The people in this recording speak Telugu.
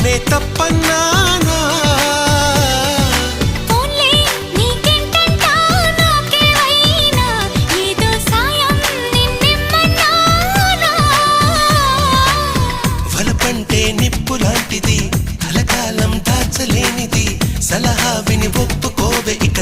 నేనే తప్పన్నానా వలపంటే నిప్పు లాంటిది కలకాలం దాచలేనిది సలహా విని ఒప్పుకోవే ఇక